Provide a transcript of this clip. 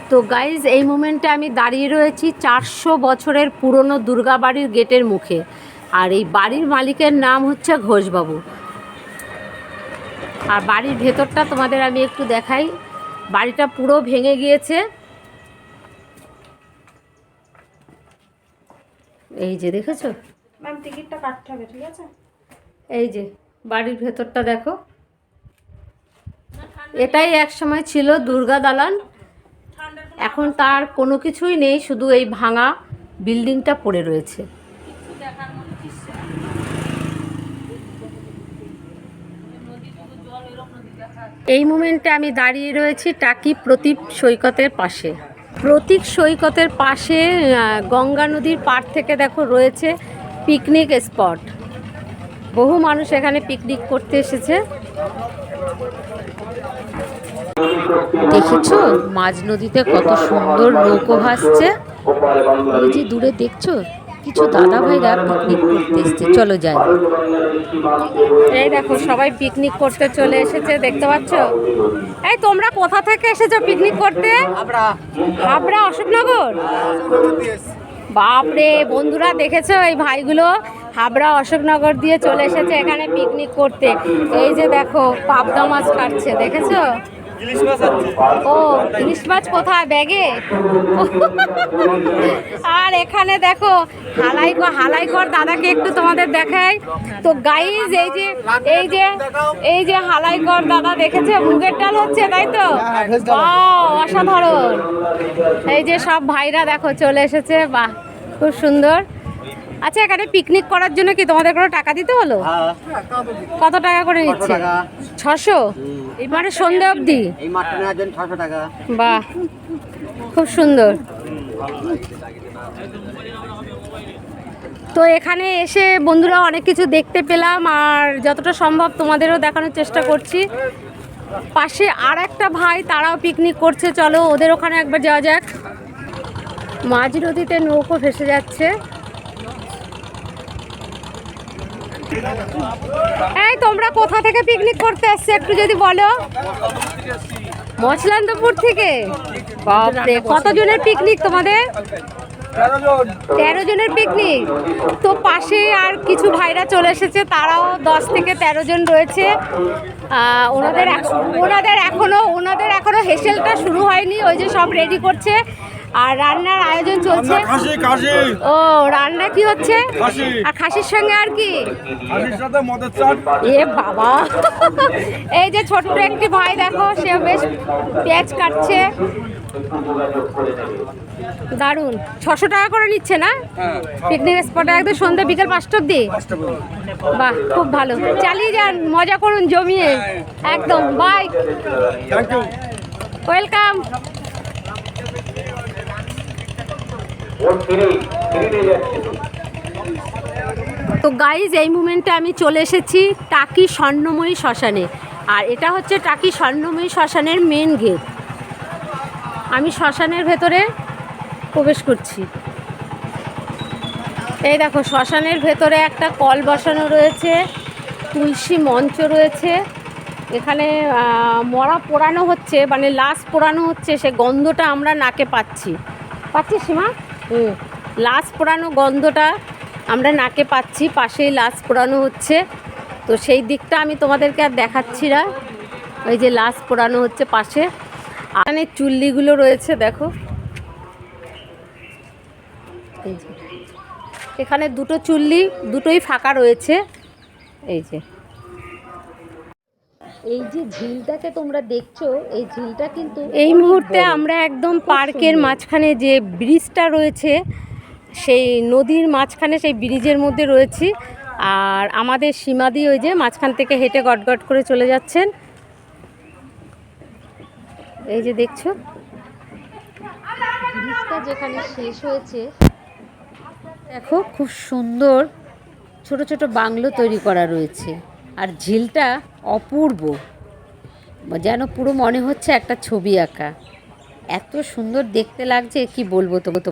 তো গাইজ এই মোমেন্টে আমি দাঁড়িয়ে রয়েছি 400 বছরের পুরনো দুর্গা বাড়ির গেটের মুখে। আর এই বাড়ির মালিকের নাম হচ্ছে ঘোষবাবু। আর বাড়ির ভেতরটা তোমাদের আমি একটু দেখাই। বাড়িটা পুরো ভেঙে গিয়েছে। এই যে দেখেছো ম্যাম, টিকিটটা কাটতে হবে, ঠিক আছে? এই যে বাড়ির ভেতরটা দেখো। এটাই এক সময় ছিল দুর্গা দালান। এখন তার কোনো কিছুই নেই, শুধু এই ভাঙা বিল্ডিংটা পড়ে রয়েছে। এই মোমেন্টে আমি দাঁড়িয়ে রয়েছি টাকি প্রতীক সৈকতের পাশে। প্রতীক সৈকতের পাশে গঙ্গা নদীর পাড় থেকে দেখো রয়েছে পিকনিক স্পট। বহু মানুষ এখানে পিকনিক করতে এসেছে। দেখেছো মাঝ নদীতে কত সুন্দর নৌকো ভাসছে। ওই যে দূরে দেখছো কিছু দাদা ভাইরা পিকনিক করতে এসছে। চলো যাই। এই দেখো সবাই পিকনিক করতে চলে এসেছে, দেখতে পাচ্ছ? এই তোমরা কোথা থেকে এসেছো পিকনিক করতে? হাবড়া, অশোকনগর। বাপরে বন্ধুরা, দেখেছো এই ভাইগুলো হাবড়া অশোকনগর দিয়ে চলে এসেছে এখানে পিকনিক করতে। এই যে দেখো পাবদা মাছ কাটছে, দেখেছো? ও ইলিশ মাছ কোথায়? ব্যাগে। আর এখানে দেখো হালাইকর দাদাকে একটু তোমাদের দেখাই। তো গাইজ এই যে হালাইকর দাদা, দেখেছে মুগের ডাল হচ্ছে, তাই তো? অসাধারণ। এই যে সব ভাইরা দেখো চলে এসেছে। বাহ, খুব সুন্দর। আচ্ছা, এখানে পিকনিক করার জন্য কি তোমাদের কোনো টাকা দিতে হলো? কত টাকা করে নিচ্ছে? 600? মানে সন্ধ্যে অবধি? বাহ, খুব সুন্দর। তো এখানে এসে বন্ধুরা অনেক কিছু দেখতে পেলাম, আর যতটা সম্ভব তোমাদেরও দেখানোর চেষ্টা করছি। পাশে আর একটা ভাই, তারাও পিকনিক করছে। চলো ওদের ওখানে একবার যাওয়া যাক। মাঝ নদীতে নৌকো ভেসে যাচ্ছে। এই তোমরা কোথা থেকে পিকনিক করতে আসছো একটু যদি বলো? মছলান্দপুর থেকে? বাপরে, কতজনের পিকনিক তোমাদের? 13 জনের পিকনিক। তো পাশে আর কিছু ভাইরা চলে এসেছে, তারাও 10 থেকে 13 জন রয়েছে। ওনাদের এখনো হেসেলটা শুরু হয়নি। ওই যে সব রেডি করছে আর রান্নার আয়োজন চলছে। ও রান্না কি হচ্ছে? আর খাসির সঙ্গে আর কি? এ বাবা, এই যে ছোট্ট একটি ভাই দেখো, সে বেশ পেঁয়াজ কাটছে। দারুণ। 600 টাকা করে নিচ্ছে না পিকনিক স্পটে? একদম সন্ধ্যা বিকেল 5টা অব্দি? বাহ, খুব ভালো। চালিয়ে যান, মজা করুন জমিয়ে একদম। By, welcome. তো গাইজ এই মুমেন্টে আমি চলে এসেছি টাকি স্বর্ণময়ী শ্মশানে। আর এটা হচ্ছে টাকি স্বর্ণময়ী শ্মশানের মেন গেট। আমি শ্মশানের ভেতরে প্রবেশ করছি। এই দেখো শ্মশানের ভেতরে একটা কল বসানো রয়েছে, তুলসী মঞ্চ রয়েছে। এখানে মরা পোড়ানো হচ্ছে, মানে লাশ পোড়ানো হচ্ছে। সে গন্ধটা আমরা নাকে পাচ্ছি সীমা? লাশ পোড়ানো গন্ধটা আমরা নাকে পাচ্ছি। পাশেই লাশ পোড়ানো হচ্ছে। তো সেই দিকটা আমি তোমাদেরকে আর দেখাচ্ছি না। ওই যে লাশ পোড়ানো হচ্ছে পাশে। এখানে চুল্লিগুলো রয়েছে দেখো। এই যে এখানে দুটো চুল্লি, দুটোই ফাঁকা রয়েছে। এই যে ঝিলটাকে তোমরা দেখছো, এই ঝিলটা কিন্তু এই মুহূর্তে আমরা একদম পার্কের মাঝখানে যে ব্রিজটা রয়েছে, সেই নদীর মাঝখানে, সেই ব্রিজের মধ্যে রয়েছি। আর আমাদের সীমাদি ওই যে মাঝখান থেকে হেঁটে গটগট করে চলে যাচ্ছেন। এই যে দেখছো ব্রিজটা যেখানে শেষ হয়েছে, দেখো খুব সুন্দর ছোট ছোট বাংলো তৈরি করা রয়েছে। আর ঝিলটা অপূর্ব, যেন পুরো মনে হচ্ছে একটা ছবি আঁকা। এত সুন্দর দেখতে লাগছে, কি বলবো তো।